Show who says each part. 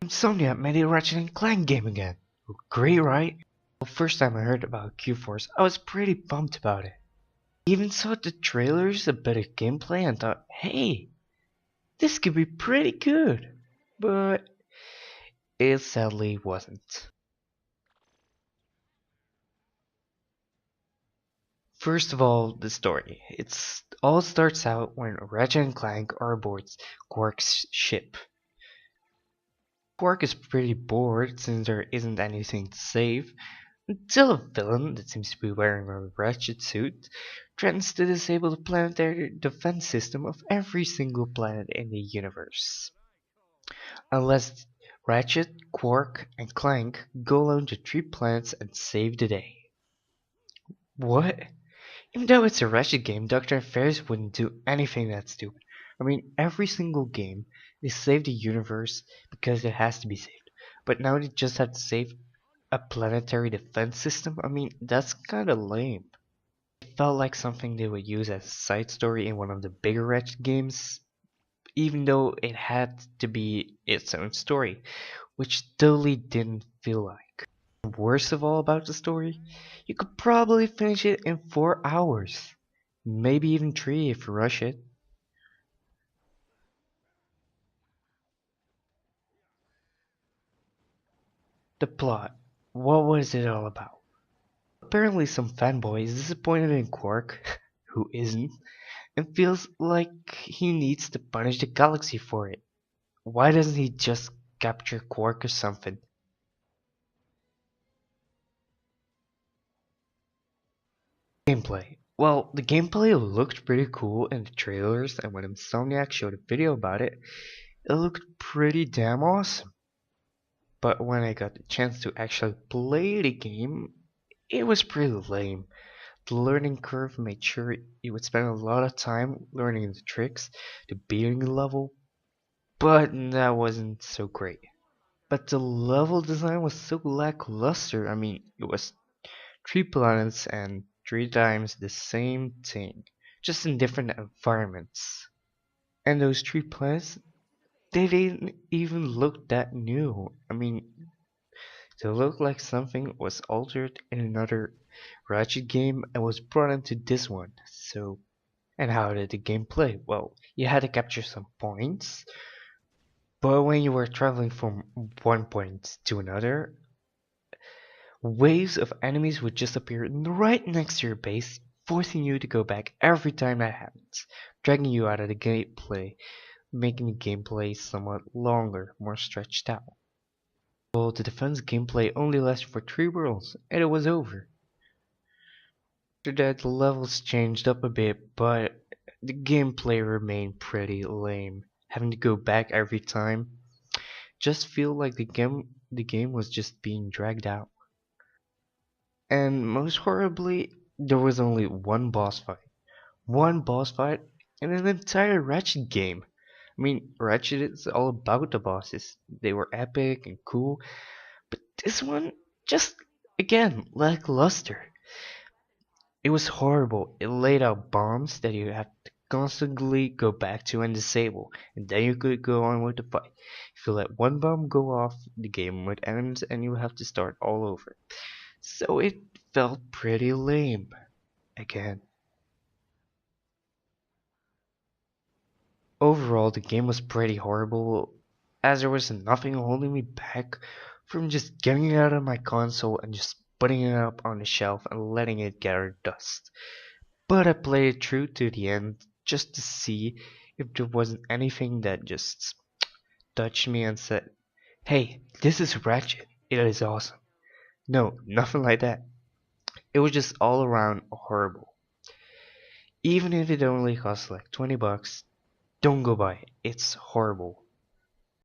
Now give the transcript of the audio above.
Speaker 1: Insomnia made a Ratchet and Clank game again. Great, right? The first time I heard about qforce, I was pretty pumped about it. Even saw the trailers, a bit of gameplay, and thought, hey, this could be pretty good. But it sadly wasn't. First of all, the story. It all starts out when Ratchet and Clank are aboard Quark's ship. Quark is pretty bored since there isn't anything to save, until a villain that seems to be wearing a ratchet suit threatens to disable the planetary defense system of every single planet in the universe. Unless Ratchet, Quark, and Clank go alone to 3 planets and save the day. What? Even though it's a Ratchet game, Dr. Affairs wouldn't do anything that stupid. I mean, every single game, they save the universe because it has to be saved. But now they just have to save a planetary defense system? I mean, that's kinda lame. It felt like something they would use as a side story in one of the bigger Ratchet games, even though it had to be its own story, which totally didn't feel like. Worst of all about the story, you could probably finish it in 4 hours. Maybe even 3 if you rush it. The plot. What was it all about? Apparently some fanboy is disappointed in Quark, who isn't, and feels like he needs to punish the galaxy for it. Why doesn't he just capture Quark or something? Gameplay. Well, the gameplay looked pretty cool in the trailers, and when Insomniac showed a video about it, it looked pretty damn awesome. But when I got the chance to actually play the game, it was pretty lame. The learning curve made sure you would spend a lot of time learning the tricks to beating the level, but that wasn't so great. But the level design was so lackluster. I mean, it was 3 planets and 3 times the same thing, just in different environments. And those 3 planets, they didn't even look that new. I mean, they looked like something was altered in another Ratchet game and was brought into this one. So, and how did the game play? Well, you had to capture some points, but when you were traveling from one point to another, waves of enemies would just appear right next to your base, forcing you to go back every time that happens, dragging you out of the gameplay, making the gameplay somewhat longer, more stretched out. Well, the defense gameplay only lasted for 3 worlds, and it was over. After that, the levels changed up a bit, but the gameplay remained pretty lame. Having to go back every time just feel like the game was just being dragged out. And most horribly, there was only one boss fight. One boss fight in an entire Ratchet game. I mean, Ratchet is all about the bosses. They were epic and cool, but this one just again lackluster. It was horrible. It laid out bombs that you have to constantly go back to and disable, and then you could go on with the fight. If you let one bomb go off, the game would end and you have to start all over. So it felt pretty lame. Again. Overall, the game was pretty horrible, as there was nothing holding me back from just getting it out of my console and just putting it up on the shelf and letting it gather dust. But I played it through to the end just to see if there wasn't anything that just touched me and said, hey, this is Ratchet, it is awesome. No, nothing like that. It was just all around horrible. Even if it only costs like $20, don't go buy it. It's horrible.